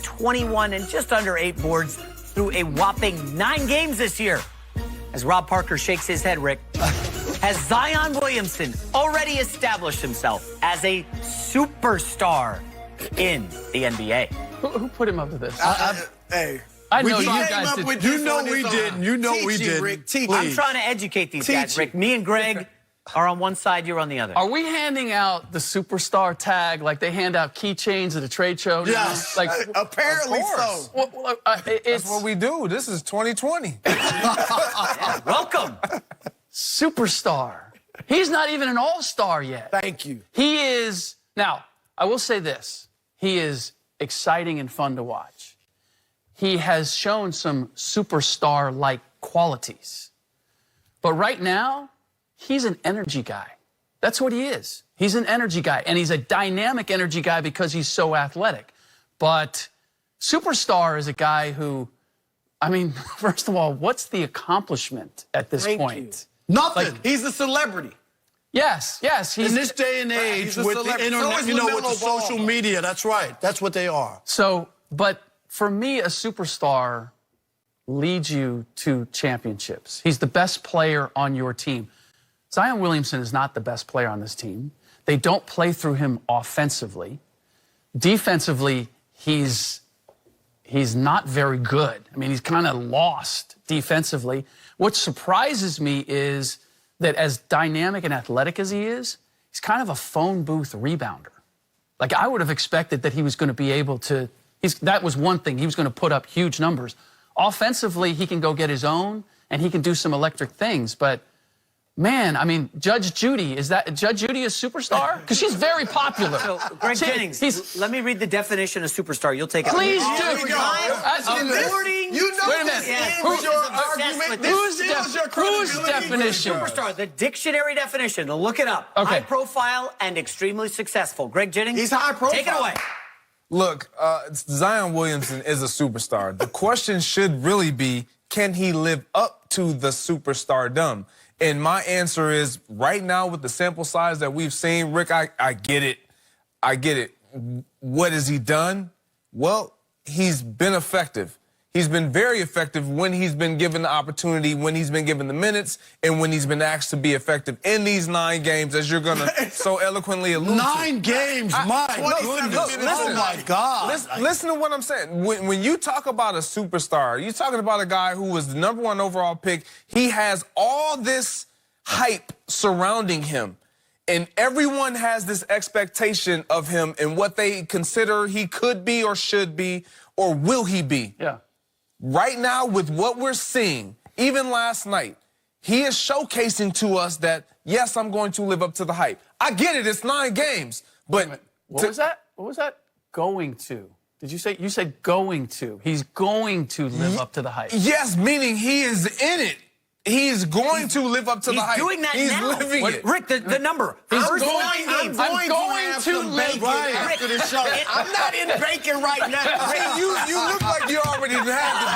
21 and just under 8 boards through a whopping 9 games this year. As Rob Parker shakes his head, Rick, has Zion Williamson already established himself as a superstar in the NBA? Who put him up to this? Hey. I know you guys did. You know we didn't. You know we didn't. I'm trying to educate these guys, Rick. Me and Greg are on one side, you're on the other. Are we handing out the superstar tag like they hand out keychains at a trade show? Yes, like, apparently so. Well, That's what we do. This is 2020. Yeah, welcome. Superstar. He's not even an all-star yet. Thank you. He is, now, I will say this. He is exciting and fun to watch. He has shown some superstar-like qualities. But right now, he's an energy guy. That's what he is. He's an energy guy, and he's a dynamic energy guy because he's so athletic. But superstar is a guy who, I mean, first of all, what's the accomplishment at this point? Nothing. Like, he's a celebrity. Yes. He's, in this day and age with the internet, with the social media, that's right. That's what they are. So, but for me, a superstar leads you to championships. He's the best player on your team. Zion Williamson is not the best player on this team. They don't play through him offensively. Defensively, he's not very good. I mean, he's kind of lost defensively. What surprises me is that as dynamic and athletic as he is, he's kind of a phone booth rebounder. Like, I would have expected that he was going to be able to, that was one thing. He was going to put up huge numbers. Offensively, he can go get his own, and he can do some electric things, but man, I mean, Judge Judy, is Judge Judy a superstar? Because she's very popular. So, Greg Jennings, let me read the definition of superstar. You'll take it. Please do. You know Wait a minute. Whose definition? Superstar, the dictionary definition. Look it up. Okay. High profile and extremely successful. Greg Jennings, he's high profile. Take it away. Look, Zion Williamson is a superstar. The question should really be, can he live up to the superstardom? And my answer is, right now, with the sample size that we've seen, Rick, I get it. I get it. What has he done? Well, he's been effective. He's been very effective when he's been given the opportunity, when he's been given the minutes, and when he's been asked to be effective in these 9 games, as you're going to so eloquently allude to. 9 games, my goodness. Oh, my God. Listen to what I'm saying. When you talk about a superstar, you're talking about a guy who was the #1 overall pick. He has all this hype surrounding him, and everyone has this expectation of him and what they consider he could be or should be or will he be. Yeah. Right now, with what we're seeing, even last night, he is showcasing to us that, yes, I'm going to live up to the hype. I get it, it's 9 games, but... What was that? What was that? Going to. Did you say? You said going to. He's going to live up to the hype. Yes, meaning he is in it. He's going to live up to the hype. He's doing that He's now. living it. Rick, the number. He's First going, 9 games. I'm going to live after the show. I'm not in bacon right now. Hey, you look like you already had the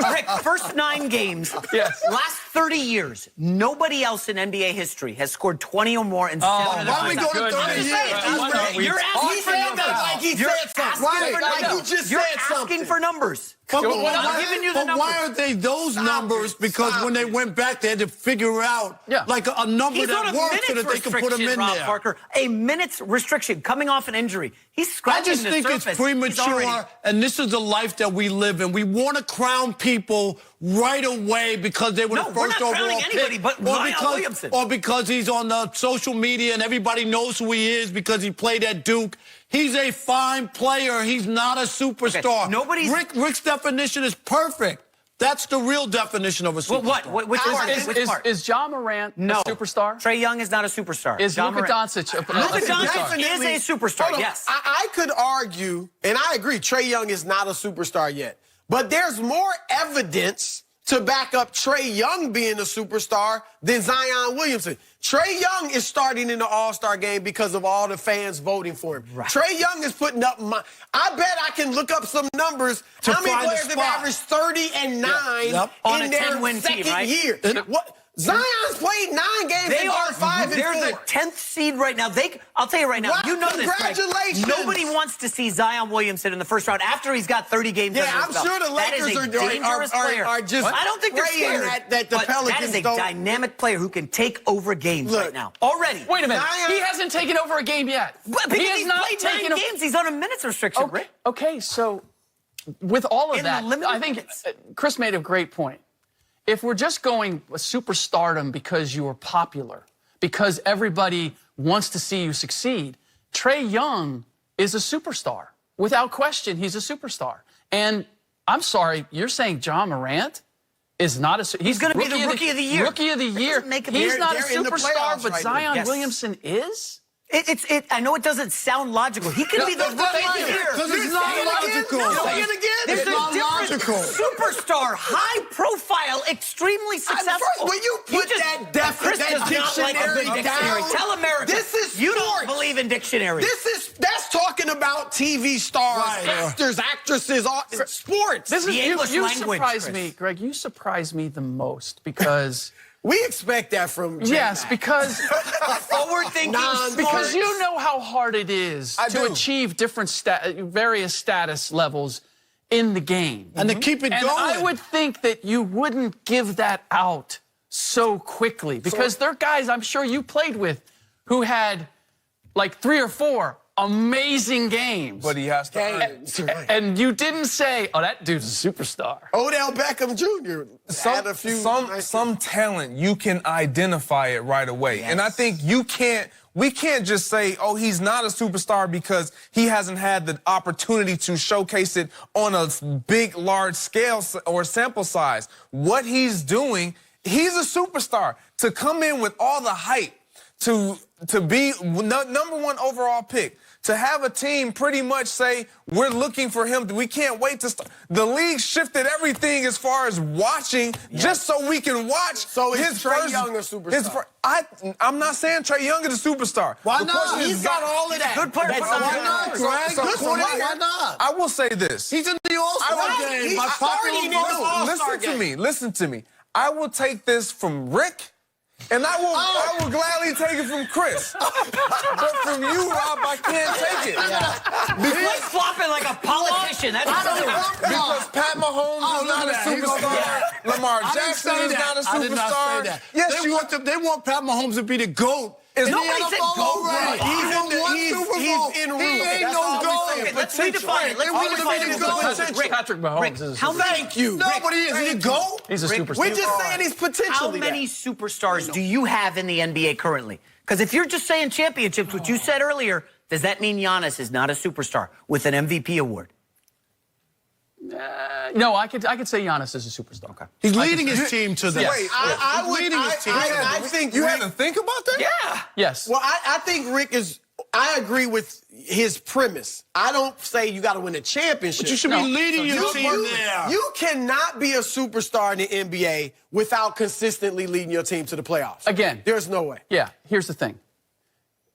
bacon. Rick, first 9 games. Yes. Last 30 years, nobody else in NBA history has scored 20 or more in 7 of the Why we go to 30 years? You're asking for numbers. Like he said something. Like he just You're said something. asking for numbers. But I'm giving you the numbers. why aren't they those numbers? Because when they went back, they had to figure out like a number that worked so that they could put him in Rob there. Parker, a minutes restriction coming off an injury. He's I scratching just the think surface. it's premature, and this is the life that we live in. We want to crown people right away because they were the first overall pick, or because he's on the social media and everybody knows who he is because he played at Duke. He's a fine player. He's not a superstar. Okay, Rick's definition is perfect. That's the real definition of a superstar. Well, which part? Is Ja Morant a superstar? Trae Young is not a superstar. Is Luka Doncic a superstar? Luka Doncic is a superstar, yes. I could argue, and I agree, Trae Young is not a superstar yet. But there's more evidence to back up Trae Young being a superstar than Zion Williamson. Trae Young is starting in the All-Star game because of all the fans voting for him. Right. Trae Young is putting up I bet I can look up some numbers. How many players have averaged 30 and 9 on in a their 10-win second team, right? year? Zion's played 9 games. They are 5 and 4. They're the 10th seed right now. I'll tell you right now. Wow, you know this, Greg. congratulations. Nobody wants to see Zion Williamson in the first round after he's got 30 games. Yeah, under his I'm belt. sure the Lakers are just I don't think they're praying scared. that the Pelicans that is a don't. dynamic player who can take over games right now. Already. Wait a minute. Zion, He hasn't taken over a game yet. But he has not played taken 9 games. He's on a minutes restriction, Okay, Rick. okay, so with all of In that, the limited I think minutes. Chris made a great point. If we're just going superstardom because you are popular, because everybody wants to see you succeed, Trae Young is a superstar. Without question, he's a superstar. And I'm sorry, you're saying John Morant is not a... He's going to be the rookie of the year. Rookie of the year. He's not a they're in the superstar, playoffs but right now. Zion Yes. Williamson is? I know it doesn't sound logical. He could be the rookie of the year. Because it's not logical. There's It's a not difference. logical. Superstar, high profile, extremely successful. First, when you put that Chris that does not like a big dictionary dictionary. down, Tell America. this is you sports. don't believe in dictionaries. That's talking about TV stars, Right. actors, actresses, all, sports. This is The English you language, surprise Chris. me, Greg. You surprise me the most because... We expect that from Yes, J-Mac. because Forward-thinking Non- because you know how hard it is I to do. achieve different various status levels in the game. And to keep it And going. I would think that you wouldn't give that out so quickly because there are guys I'm sure you played with who had like 3 or 4 amazing games. But he has to earn it. And you didn't say, "Oh, that dude's a superstar." Odell Beckham Jr. had a few. Some talent, you can identify it right away. And I think we can't just say, oh, he's not a superstar because he hasn't had the opportunity to showcase it on a big, large scale or sample size. What he's doing, he's a superstar. To come in with all the hype, to be number 1 overall pick, to have a team pretty much say, we're looking for him. We can't wait to start. The league shifted everything as far as watching just so we can watch. So is Trae Young a superstar? I'm not saying Trae Young is a superstar. Why The not? question He's is, got all of that. Good player. That's Why all not, right. Greg? So Good Corey, player. Why not? I will say this. He's in the All-Star Right. game by He's popular starting in the vote. All-Star Listen to me. I will take this from Rick, and I will gladly take it from Chris. But from you, Rob, I can't take it. He's flopping like a politician. That's Because Pat Mahomes is not a superstar. Lamar Jackson is not a superstar. I did not say that. Yes, They want Pat Mahomes to be the GOAT. Nobody said GOAT. Right. He's en route. He ain't That's no all we GOAT. saying. Let's redefine it. Let's They want him to redefine be it. the GOAT. Patrick Mahomes is a How superstar. Thank you. No, but he is. He a GOAT? He's a Rick, superstar. We're just saying he's How potentially many that. superstars do you have in the NBA currently? Because if you're just saying championships, which you said earlier, does that mean Giannis is not a superstar with an MVP award? No, I could say Giannis is a superstar. Okay. He's leading his team to that. Wait, I think you Rick, had to think about that? Yeah. Yes. Well, I think Rick is. I agree with his premise. I don't say you got to win a championship. But you should be leading your team there. You cannot be a superstar in the NBA without consistently leading your team to the playoffs. Again. There's no way. Yeah, here's the thing.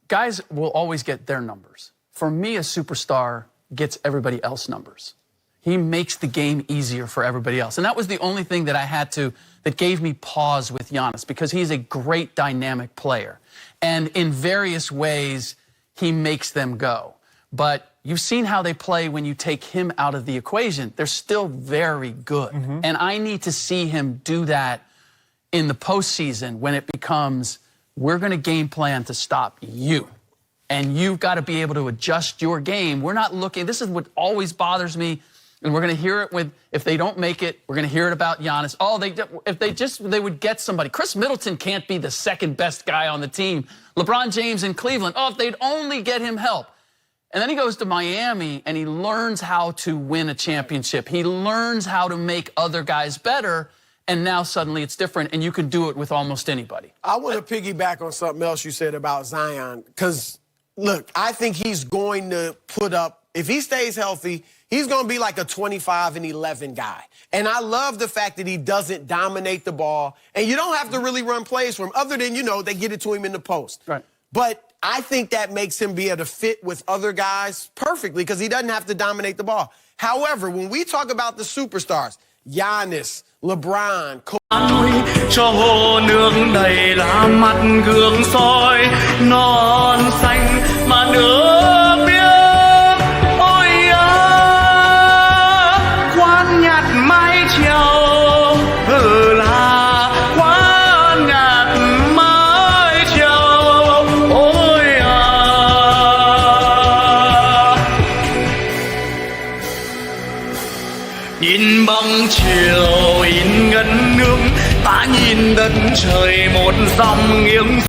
Guys will always get their numbers. For me, a superstar gets everybody else numbers. He makes the game easier for everybody else. And that was the only thing that that gave me pause with Giannis, because he's a great dynamic player. And in various ways, he makes them go. But you've seen how they play when you take him out of the equation. They're still very good. And I need to see him do that in the postseason when it becomes, we're going to game plan to stop you. And you've got to be able to adjust your game. We're not looking, this is what always bothers me, and we're going to hear it if they don't make it, we're going to hear it about Giannis. Oh, they would get somebody. Chris Middleton can't be the second best guy on the team. LeBron James in Cleveland, oh, if they'd only get him help. And then he goes to Miami and he learns how to win a championship. He learns how to make other guys better. And now suddenly it's different, and you can do it with almost anybody. I want to piggyback on something else you said about Zion, because, look, I think he's going to put up, if he stays healthy, he's going to be like a 25-11 guy. And I love the fact that he doesn't dominate the ball, and you don't have to really run plays for him, other than, they get it to him in the post. Right. But I think that makes him be able to fit with other guys perfectly, because he doesn't have to dominate the ball. However, when we talk about the superstars, Giannis, LeBron, Kobe, cho hồ nước đầy là mặt gương soi non xanh mà nước biếc. Ôi quán nhạt mái chèo là quán nhạt mái chèo. Ôi nhìn bằng chiều in ngân nước, ta nhìn đất trời một dòng nghiêng.